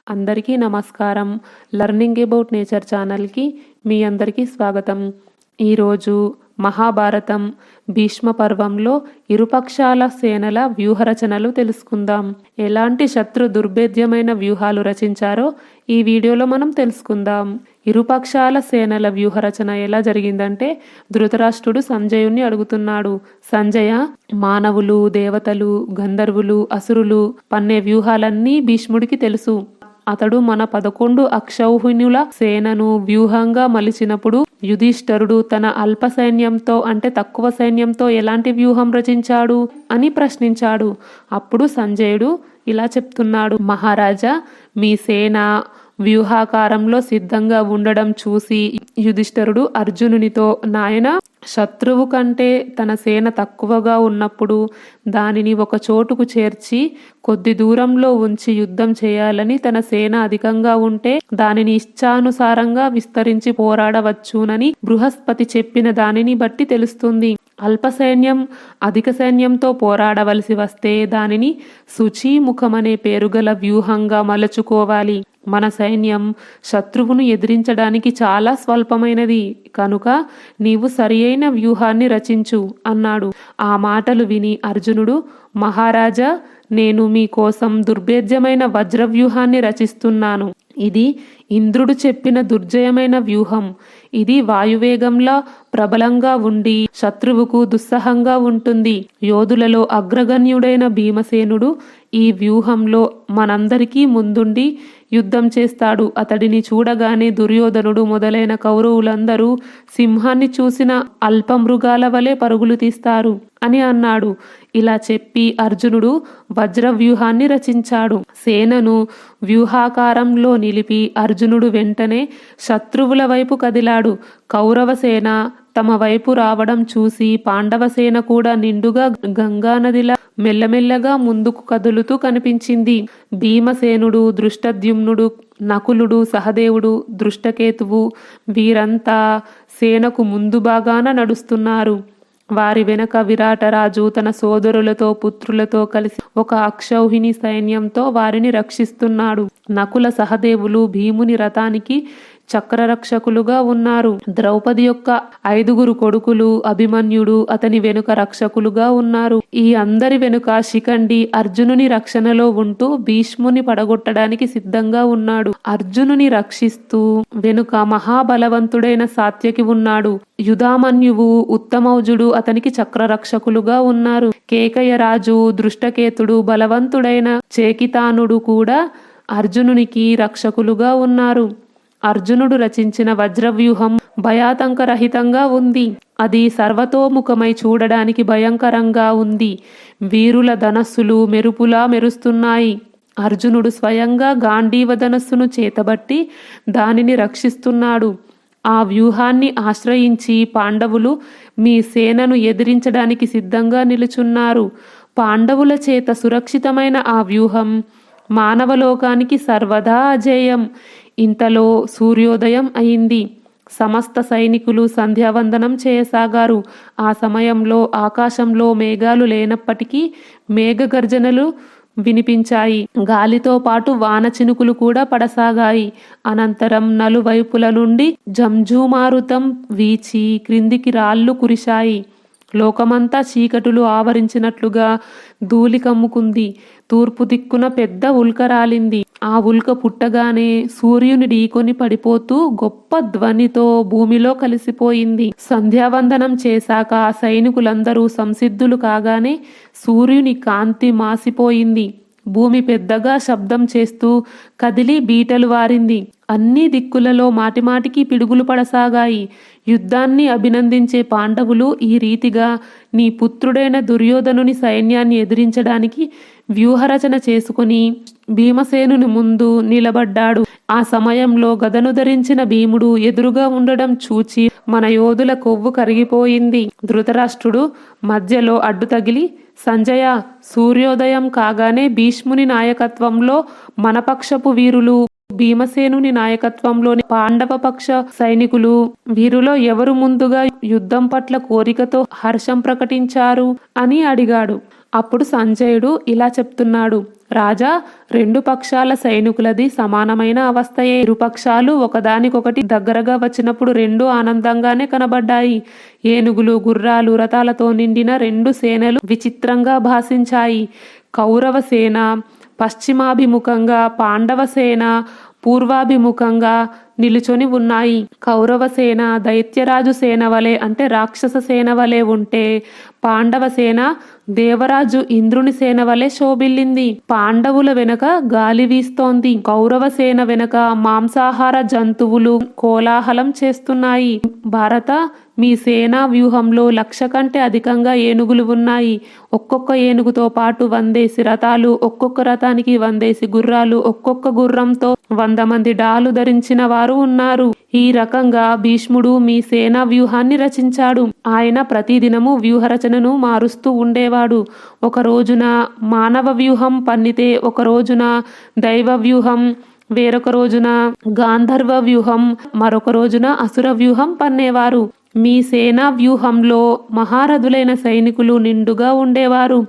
అందరికీ నమస్కారం. Learning about nature ఛానల్కి మీ అందరికీ స్వాగతం. ఈరోజు మహాభారతం భీష్మ పర్వంలో ఇరుపక్షాల సేనల వ్యూహరచనలు తెలుసుకుందాం. ఎలాంటి శత్రు దుర్భేద్యమైన వ్యూహాలు రచించారో ఈ వీడియోలో మనం తెలుసుకుందాం. ఇరుపక్షాల సేనల వ్యూహరచన ఎలా జరిగిందంటే, ధృతరాష్ట్రుడు సంజయుణ్ణి అడుగుతున్నాడు. సంజయ, మానవులు, దేవతలు, గంధర్వులు, అసురులు పన్నే వ్యూహాలన్నీ భీష్ముడికి తెలుసు. అతడు మన 11 అక్షౌహిణుల సేనను వ్యూహంగా మలిచినప్పుడు యుధిష్ఠరుడు తన అల్ప సైన్యంతో అంటే తక్కువ సైన్యంతో ఎలాంటి వ్యూహం రచించాడు అని ప్రశ్నించాడు. అప్పుడు సంజయుడు ఇలా చెప్తున్నాడు. మహారాజా, మీ సేన వ్యూహాకారంలో సిద్ధంగా ఉండడం చూసి యుధిష్ఠరుడు అర్జునునితో, నాయన, శత్రువు కంటే తన సేన తక్కువగా ఉన్నప్పుడు దానిని ఒక చోటుకు చేర్చి కొద్ది దూరంలో ఉంచి యుద్ధం చేయాలని, తన సేన అధికంగా ఉంటే దానిని ఇచ్ఛానుసారంగా విస్తరించి పోరాడవచ్చునని బృహస్పతి చెప్పిన దానిని బట్టి తెలుస్తుంది. అల్ప సైన్యం అధిక సైన్యంతో పోరాడవలసి వస్తే దానిని శుచీముఖమనే పేరుగల వ్యూహంగా మలచుకోవాలి. మన సైన్యం శత్రువును ఎదిరించడానికి చాలా స్వల్పమైనది కనుక నీవు సరి అయిన వ్యూహాన్ని రచించు అన్నాడు. ఆ మాటలు విని అర్జునుడు, మహారాజా, నేను మీకోసం దుర్భేద్యమైన వజ్రవ్యూహాన్ని రచిస్తున్నాను. ఇది ఇంద్రుడు చెప్పిన దుర్జయమైన వ్యూహం. ఇది వాయువేగంలా ప్రబలంగా ఉండి శత్రువుకు దుస్సహంగా ఉంటుంది. యోధులలో అగ్రగణ్యుడైన భీమసేనుడు ఈ వ్యూహంలో మనందరికీ ముందుండి యుద్ధం చేస్తాడు. అతడిని చూడగానే దుర్యోధనుడు మొదలైన కౌరవులందరూ సింహాన్ని చూసిన అల్పమృగాల వలె పరుగులు తీస్తారు అని అన్నాడు. ఇలా చెప్పి అర్జునుడు వజ్ర వ్యూహాన్ని రచించాడు. సేనను వ్యూహాకారంలో నిలిపి అర్జునుడు వెంటనే శత్రువుల వైపు కదిలాడు. కౌరవ సేన తమ వైపు రావడం చూసి పాండవ సేన కూడా నిండుగా గంగానదిలా మెల్లమెల్లగా ముందుకు కదులుతూ కనిపించింది. భీమసేనుడు, దృష్టద్యుమ్నుడు, నకులుడు, సహదేవుడు, దృష్టకేతువు వీరంతా సేనకు ముందు భాగాన నడుస్తున్నారు. వారి వెనక విరాటరాజు తన సోదరులతో పుత్రులతో కలిసి ఒక అక్షౌహిణి సైన్యంతో వారిని రక్షిస్తున్నాడు. నకుల సహదేవులు భీముని రథానికి చక్రరక్షకులుగా ఉన్నారు. ద్రౌపది యొక్క 5 కొడుకులు అభిమన్యుడు అతని వెనుక రక్షకులుగా ఉన్నారు. ఈ అందరి వెనుక శిఖండి అర్జునుని రక్షణలో ఉంటూ భీష్ముని పడగొట్టడానికి సిద్ధంగా ఉన్నాడు. అర్జునుని రక్షిస్తూ వెనుక మహాబలవంతుడైన సాత్యకి ఉన్నాడు. యుధామన్యువు, ఉత్తమౌజుడు అతనికి చక్రరక్షకులుగా ఉన్నారు. కేకయరాజు, దృష్టకేతుడు, బలవంతుడైన చేకితానుడు కూడా అర్జునునికి రక్షకులుగా ఉన్నారు. అర్జునుడు రచించిన వజ్రవ్యూహం భయాతంకరహితంగా ఉంది. అది సర్వతోముఖమై చూడడానికి భయంకరంగా ఉంది. వీరుల ధనస్సులు మెరుపులా మెరుస్తున్నాయి. అర్జునుడు స్వయంగా గాంధీవ ధనస్సును చేతబట్టి దానిని రక్షిస్తున్నాడు. ఆ వ్యూహాన్ని ఆశ్రయించి పాండవులు మీ సేనను ఎదిరించడానికి సిద్ధంగా నిలుచున్నారు. పాండవుల చేత సురక్షితమైన ఆ వ్యూహం మానవలోకానికి సర్వదా అజేయం. ఇంతలో సూర్యోదయం అయింది. సమస్త సైనికులు సంధ్యావందనం చేయసాగారు. ఆ సమయంలో ఆకాశంలో మేఘాలు లేనప్పటికీ మేఘగర్జనలు వినిపించాయి. గాలితో పాటు వాన చినుకులు కూడా పడసాగాయి. అనంతరం నలువైపుల నుండి జంఝూమారుతం వీచి క్రిందికి రాళ్లు కురిశాయి. లోకమంతా చీకటులు ఆవరించినట్లుగా ధూళి కమ్ముకుంది. తూర్పు దిక్కున పెద్ద ఉల్క రాలింది. ఆ ఉల్క పుట్టగానే సూర్యుని ఢీకొని పడిపోతూ గొప్ప ధ్వనితో భూమిలో కలిసిపోయింది. సంధ్యావందనం చేశాక సైనికులందరూ సంసిద్ధులు కాగానే సూర్యుని కాంతి మాసిపోయింది. భూమి పెద్దగా శబ్దం చేస్తూ కదిలి బీటలు వారింది. అన్ని దిక్కులలో మాటిమాటికి పిడుగులు పడసాగాయి. యుద్ధాన్ని అభినందించే పాండవులు ఈ రీతిగా నీ పుత్రుడైన దుర్యోధనుని సైన్యాన్ని ఎదిరించడానికి వ్యూహరచన చేసుకుని భీమసేనుని ముందు నిలబడ్డాడు. ఆ సమయంలో గదను ధరించిన భీముడు ఎదురుగా ఉండడం చూచి మన యోధుల కొవ్వు కరిగిపోయింది. ధృతరాష్ట్రుడు మధ్యలో అడ్డు తగిలి, సంజయ, సూర్యోదయం కాగానే భీష్ముని నాయకత్వంలో మనపక్షపు వీరులు, భీమసేనుని నాయకత్వంలోని పాండవ పక్ష సైనికులు, వీరిలో ఎవరు ముందుగా యుద్ధం పట్ల కోరికతో హర్షం ప్రకటించారు అని అడిగాడు. అప్పుడు సంజయుడు ఇలా చెప్తున్నాడు, రాజా, రెండు పక్షాల సైనికులది సమానమైన అవస్థయే. ఇరుపక్షాలు ఒకదానికొకటి దగ్గరగా వచ్చినప్పుడు రెండు ఆనందంగానే కనబడ్డాయి. ఏనుగులు, గుర్రాలు, రథాలతో నిండిన రెండు సేనలు విచిత్రంగా భాసించాయి. కౌరవ సేన పశ్చిమాభిముఖంగా, పాండవ సేన పూర్వాభిముఖంగా నిలుచొని ఉన్నాయి. కౌరవ సేన దైత్యరాజు సేన వలె, అంటే రాక్షస సేన వలె ఉంటే, పాండవ సేన దేవరాజు ఇంద్రుని సేన వలె శోభిల్లింది. పాండవుల వెనక గాలి వీస్తోంది. కౌరవ సేన వెనక మాంసాహార జంతువులు కోలాహలం చేస్తున్నాయి. భారత, మీ సేనా వ్యూహంలో 1,00,000 కంటే అధికంగా ఏనుగులు ఉన్నాయి. ఒక్కొక్క ఏనుగుతో పాటు 100 రథాలు, ఒక్కొక్క రథానికి 100 గుర్రాలు, ఒక్కొక్క గుర్రంతో 100 మంది డాలు ధరించిన వారు ఉన్నారు. ఈ రకంగా భీష్ముడు మీ సేనా వ్యూహాన్ని రచించాడు. ఆయన ప్రతిదినము వ్యూహరచనను మారుస్తూ ఉండేవాడు. ఒక రోజున మానవ వ్యూహం పన్నితే, ఒక రోజున దైవ వ్యూహం, వేరొక రోజున గాంధర్వ వ్యూహం, మరొక రోజున అసుర వ్యూహం పన్నేవారు. మీ సేనా వ్యూహంలో మహారథులైన సైనికులు నిండుగా ఉండేవారు.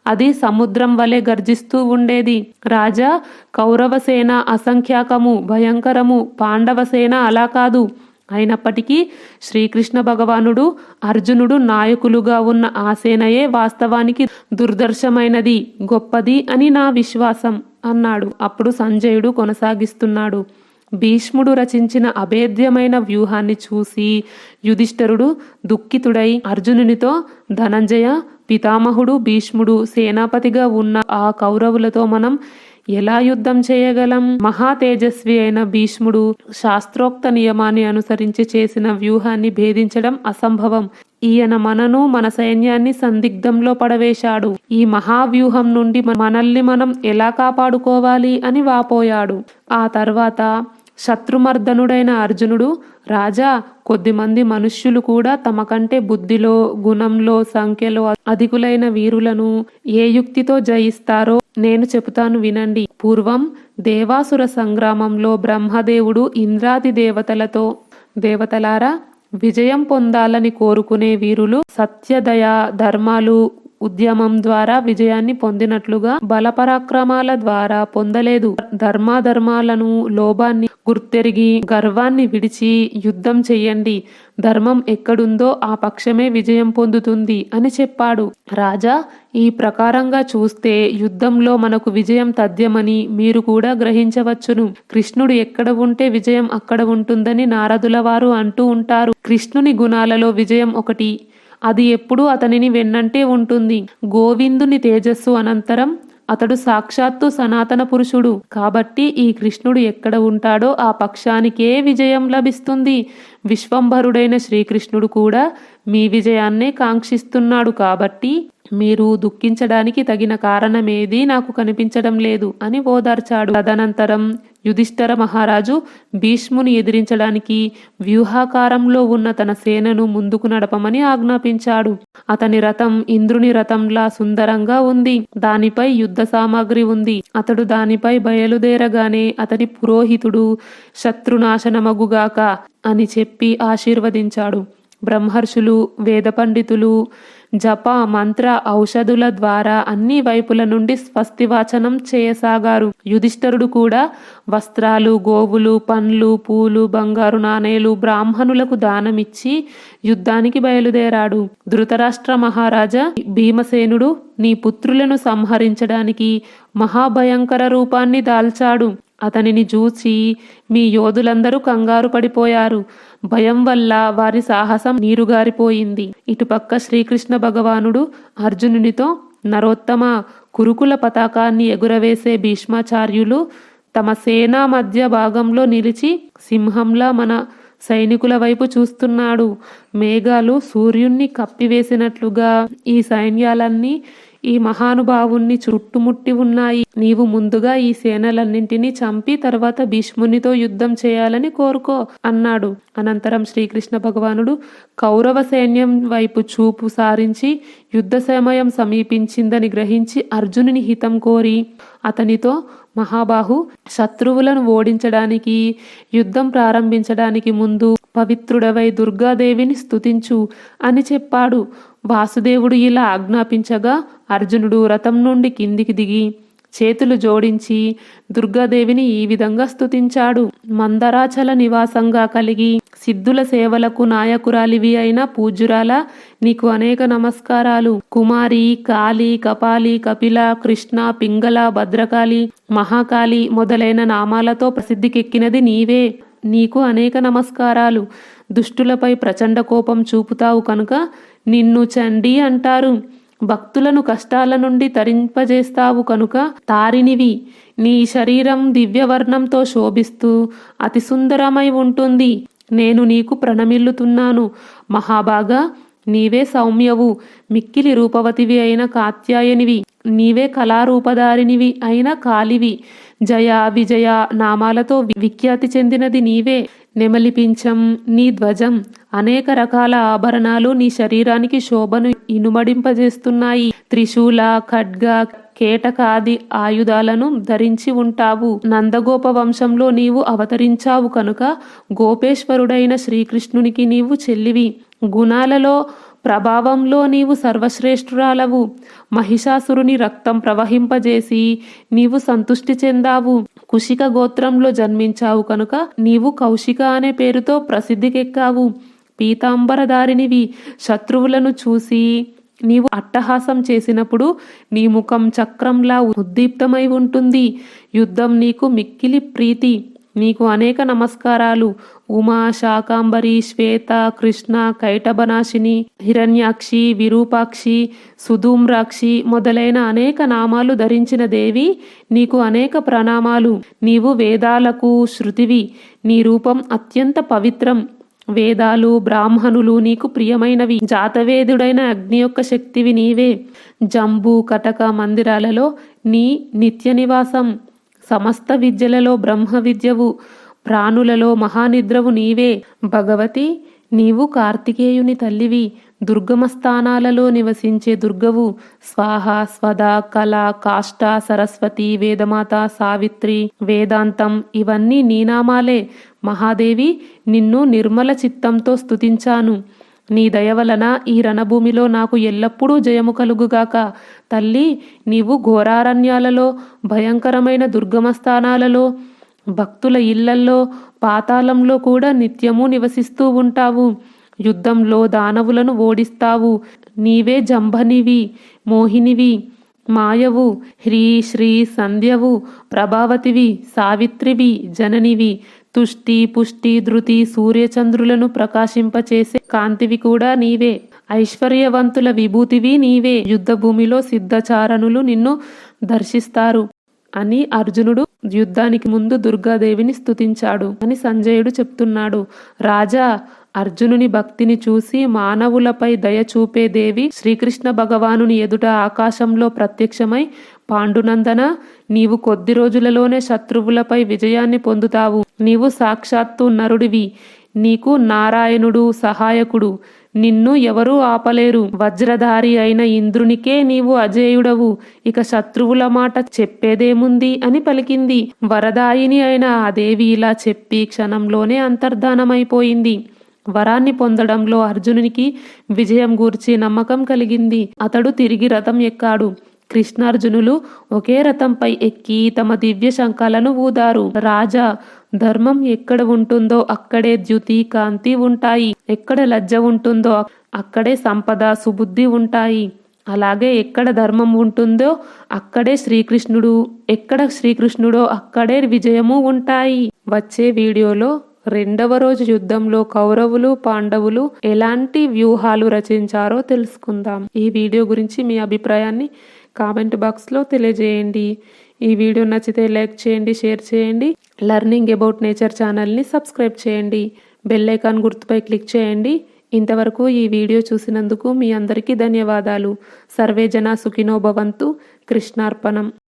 అది సముద్రం వలె గర్జిస్తూ ఉండేది. రాజా, కౌరవ సేన అసంఖ్యాకము, భయంకరము. పాండవ సేన అలా కాదు. అయినప్పటికీ శ్రీకృష్ణ భగవానుడు, అర్జునుడు నాయకులుగా ఉన్న ఆ సేనయే వాస్తవానికి దుర్దర్శమైనది, గొప్పది అని నా విశ్వాసం అన్నాడు. అప్పుడు సంజయుడు కొనసాగిస్తున్నాడు, భీష్ముడు రచించిన అభేద్యమైన వ్యూహాన్ని చూసి యుధిష్ఠిరుడు దుఃఖితుడై అర్జునునితో, ధనంజయ, పితామహుడు భీష్ముడు సేనాపతిగా ఉన్న ఆ కౌరవులతో మనం ఎలా యుద్ధం చేయగలం? మహా తేజస్వి అయిన భీష్ముడు శాస్త్రోక్త నియమాన్ని అనుసరించి చేసిన వ్యూహాన్ని భేదించడం అసంభవం. ఈయన మనను, మన సైన్యాన్ని సందిగ్ధంలో పడవేశాడు. ఈ మహావ్యూహం నుండి మనల్ని మనం ఎలా కాపాడుకోవాలి అని వాపోయాడు. ఆ తర్వాత శత్రుమర్దనుడైన అర్జునుడు, రాజా, కొద్దిమంది మనుష్యులు కూడా తమ కంటే బుద్ధిలో, గుణంలో, సంఖ్యలో అధికులైన వీరులను ఏ యుక్తితో జయిస్తారో నేను చెబుతాను వినండి. పూర్వం దేవాసుర సంగ్రామంలో బ్రహ్మదేవుడు ఇంద్రాది దేవతలతో, దేవతలారా, విజయం పొందాలని కోరుకునే వీరులు సత్యదయ ధర్మాలు ఉద్యమం ద్వారా విజయాన్ని పొందినట్లుగా బలపరాక్రమాల ద్వారా పొందలేదు. ధర్మాధర్మాలను, లోభాన్ని గుర్తెరిగి గర్వాన్ని విడిచి యుద్ధం చెయ్యండి. ధర్మం ఎక్కడుందో ఆ పక్షమే విజయం పొందుతుంది అని చెప్పాడు. రాజా, ఈ ప్రకారంగా చూస్తే యుద్ధంలో మనకు విజయం తథ్యమని మీరు కూడా గ్రహించవచ్చును. కృష్ణుడు ఎక్కడ ఉంటే విజయం అక్కడ ఉంటుందని నారదుల వారు అంటూ ఉంటారు. కృష్ణుని గుణాలలో విజయం ఒకటి. అది ఎప్పుడూ అతనిని వెన్నంటే ఉంటుంది. గోవిందుని తేజస్సు అనంతరం అతడు సాక్షాత్తు సనాతన పురుషుడు. కాబట్టి ఈ కృష్ణుడు ఎక్కడ ఉంటాడో ఆ పక్షానికే విజయం లభిస్తుంది. విశ్వంభరుడైన శ్రీకృష్ణుడు కూడా మీ విజయాన్నే కాంక్షిస్తున్నాడు. కాబట్టి మీరు దుఃఖించడానికి తగిన కారణమేదీ నాకు కనిపించడం లేదు అని ఓదార్చాడు. తదనంతరం యుధిష్ఠిర మహారాజు భీష్ముని ఎదిరించడానికి వ్యూహాకారంలో ఉన్న తన సేనను ముందుకు నడపమని ఆజ్ఞాపించాడు. అతని రథం ఇంద్రుని రథంలా సుందరంగా ఉంది. దానిపై యుద్ధ సామాగ్రి ఉంది. అతడు దానిపై బయలుదేరగానే అతని పురోహితుడు శత్రునాశనమగుగాక అని చెప్పి ఆశీర్వదించాడు. బ్రహ్మర్షులు, వేద పండితులు జప, మంత్ర, ఔషధుల ద్వారా అన్ని వైపుల నుండి స్వస్తివాచనం చేయసాగారు. యుధిష్ఠిరుడు కూడా వస్త్రాలు, గోవులు, పండ్లు, పూలు, బంగారు నాణేలు బ్రాహ్మణులకు దానమిచ్చి యుద్ధానికి బయలుదేరాడు. ధృతరాష్ట్ర మహారాజా, భీమసేనుడు నీ పుత్రులను సంహరించడానికి మహాభయంకర రూపాన్ని దాల్చాడు. అతనిని చూసి మీ యోధులందరూ కంగారు పడిపోయారు. భయం వల్ల వారి సాహసం నీరుగారిపోయింది. ఇటుపక్క శ్రీకృష్ణ భగవానుడు అర్జునునితో, నరోత్తమ, కురుకుల పతాకాన్ని ఎగురవేసే భీష్మాచార్యులు తమ సేనా మధ్య భాగంలో నిలిచి సింహంలా మన సైనికుల వైపు చూస్తున్నాడు. మేఘాలు సూర్యుణ్ణి కప్పివేసినట్లుగా ఈ సైన్యాలన్నీ ఈ మహానుభావుణ్ణి చుట్టుముట్టి ఉన్నాయి. నీవు ముందుగా ఈ సేనలన్నింటినీ చంపి తర్వాత భీష్మునితో యుద్ధం చేయాలని కోరుకో అన్నాడు. అనంతరం శ్రీకృష్ణ భగవానుడు కౌరవ సైన్యం వైపు చూపు సారించి యుద్ధ సమయం సమీపించిందని గ్రహించి అర్జునుని హితం కోరి అతనితో, మహాబాహు, శత్రువులను ఓడించడానికి యుద్ధం ప్రారంభించడానికి ముందు పవిత్రుడవై దుర్గాదేవిని స్తుతించు అని చెప్పాడు. వాసుదేవుడు ఇలా ఆజ్ఞాపించగా అర్జునుడు రథం నుండి కిందికి దిగి చేతులు జోడించి దుర్గాదేవిని ఈ విధంగా స్తుతించాడు. మందరాచల నివాసంగా కలిగి సిద్ధుల సేవలకు నాయకురాలివి అయిన పూజ్యురాల నీకు అనేక నమస్కారాలు. కుమారి, కాళి, కపాలి, కపిల, కృష్ణ, పింగళ, భద్రకాళి, మహాకాళి మొదలైన నామాలతో ప్రసిద్ధికెక్కినది నీవే. నీకు అనేక నమస్కారాలు. దుష్టులపై ప్రచండ కోపం చూపుతావు కనుక నిన్ను చండి అంటారు. భక్తులను కష్టాల నుండి తరింపజేస్తావు కనుక తారినివి. నీ శరీరం దివ్యవర్ణంతో శోభిస్తూ అతి సుందరమై ఉంటుంది. నేను నీకు ప్రణమిల్లుతున్నాను. మహాభాగా, నీవే సౌమ్యవు, మిక్కిలి రూపవతివి అయిన కాత్యాయనివి. నీవే కళారూపధారినివి అయిన కాళివి. జయ, విజయ నామాలతో విఖ్యాతి చెందినది నీవే. నెమలిపించం నీ ధ్వజం. అనేక రకాల ఆభరణాలు నీ శరీరానికి శోభను ఇనుమడింపజేస్తున్నాయి. త్రిశూల, ఖడ్గ, కేటకాది ఆయుధాలను ధరించి ఉంటావు. నందగోప వంశంలో నీవు అవతరించావు కనుక గోపేశ్వరుడైన శ్రీకృష్ణునికి నీవు చెల్లివి. గుణాలలో ప్రభావంలో నీవు సర్వశ్రేష్ఠురాలవు. మహిషాసురుని రక్తం ప్రవహింపజేసి నీవు సంతుష్టి చెందావు. కుశిక గోత్రంలో జన్మించావు కనుక నీవు కౌశిక అనే పేరుతో ప్రసిద్ధికెక్కావు. పీతాంబరధారినివి. శత్రువులను చూసి నీవు అట్టహాసం చేసినప్పుడు నీ ముఖం చక్రంలా ఉద్దీప్తమై ఉంటుంది. యుద్ధం నీకు మిక్కిలి ప్రీతి. నీకు అనేక నమస్కారాలు. ఉమా, శాకాంబరి, శ్వేత, కృష్ణ, కైటభనాశిని, హిరణ్యాక్షి, విరూపాక్షి, సుధూమ్రాక్షి మొదలైన అనేక నామాలు ధరించిన దేవి నీకు అనేక ప్రణామాలు. నీవు వేదాలకు శృతివి. నీ రూపం అత్యంత పవిత్రం. వేదాలు, బ్రాహ్మణులు నీకు ప్రియమైనవి. జాతవేదుడైన అగ్ని యొక్క శక్తివి నీవే. జంబు, కటక మందిరాలలో నీ నిత్య నివాసం. సమస్త విద్యలలో బ్రహ్మ విద్యవు. ప్రాణులలో మహానిద్రవు నీవే. భగవతి, నీవు కార్తికేయుని తల్లివి. దుర్గమ స్థానాలలో నివసించే దుర్గవు. స్వాహ, స్వద, కళ, కాష్ట, సరస్వతి, వేదమాత, సావిత్రి, వేదాంతం ఇవన్నీ నీ నామాలే. మహాదేవి, నిన్ను నిర్మల చిత్తంతో స్తుతించాను. నీ దయ వలన ఈ రణభూమిలో నాకు ఎల్లప్పుడూ జయము కలుగుగాక. తల్లి, నీవు ఘోరారణ్యాలలో, భయంకరమైన దుర్గమ స్థానాలలో, భక్తుల ఇళ్లల్లో, పాతాళంలో కూడా నిత్యము నివసిస్తూ ఉంటావు. యుద్ధంలో దానవులను ఓడిస్తావు. నీవే జంభనివి, మోహినివి, మాయవు, హ్రీ, శ్రీ, సంధ్యవు, ప్రభావతివి, సావిత్రివి, జననివి, తుష్టి, పుష్టి, ధృతి, సూర్యచంద్రులను ప్రకాశింపచేసే కాంతివి కూడా నీవే. ఐశ్వర్యవంతుల విభూతివి నీవే. యుద్ధ భూమిలో సిద్ధచారణులు నిన్ను దర్శిస్తారు అని అర్జునుడు యుద్ధానికి ముందు దుర్గాదేవిని స్తుతించాడు అని సంజయుడు చెప్తున్నాడు. రాజా, అర్జునుని భక్తిని చూసి మానవులపై దయ చూపే దేవి శ్రీకృష్ణ భగవానుని ఎదుట ఆకాశంలో ప్రత్యక్షమై, పాండునందన, నీవు కొద్ది రోజులలోనే శత్రువులపై విజయాన్ని పొందుతావు. నీవు సాక్షాత్తు నరుడివి. నీకు నారాయణుడు సహాయకుడు. నిన్ను ఎవరూ ఆపలేరు. వజ్రధారి అయిన ఇంద్రునికే నీవు అజేయుడవు. ఇక శత్రువుల మాట చెప్పేదేముంది అని పలికింది. వరదాయిని అయిన ఆ దేవి ఇలా చెప్పి క్షణంలోనే అంతర్ధానమైపోయింది. వరాన్ని పొందడంలో అర్జునునికి విజయం గూర్చి నమ్మకం కలిగింది. అతడు తిరిగి రథం ఎక్కాడు. కృష్ణార్జునులు ఒకే రథంపై ఎక్కి తమ దివ్య శంఖాలను ఊదారు. రాజా, ధర్మం ఎక్కడ ఉంటుందో అక్కడే ద్యుతి, కాంతి ఉంటాయి. ఎక్కడ లజ్జ ఉంటుందో అక్కడే సంపద, సుబుద్ధి ఉంటాయి. అలాగే ఎక్కడ ధర్మం ఉంటుందో అక్కడే శ్రీకృష్ణుడు, ఎక్కడ శ్రీకృష్ణుడో అక్కడే విజయము ఉంటాయి. వచ్చే వీడియోలో 2వ రోజు యుద్ధంలో కౌరవులు, పాండవులు ఎలాంటి వ్యూహాలు రచించారో తెలుసుకుందాం. ఈ వీడియో గురించి మీ అభిప్రాయాన్ని కామెంట్ బాక్స్లో తెలియజేయండి. ఈ వీడియో నచ్చితే లైక్ చేయండి, షేర్ చేయండి. లర్నింగ్ అబౌట్ నేచర్ ఛానల్ని సబ్స్క్రైబ్ చేయండి. బెల్ ఐకాన్ గుర్తుపై క్లిక్ చేయండి. ఇంతవరకు ఈ వీడియో చూసినందుకు మీ అందరికీ ధన్యవాదాలు. సర్వే జన సుఖినో భవంతు. కృష్ణార్పణం.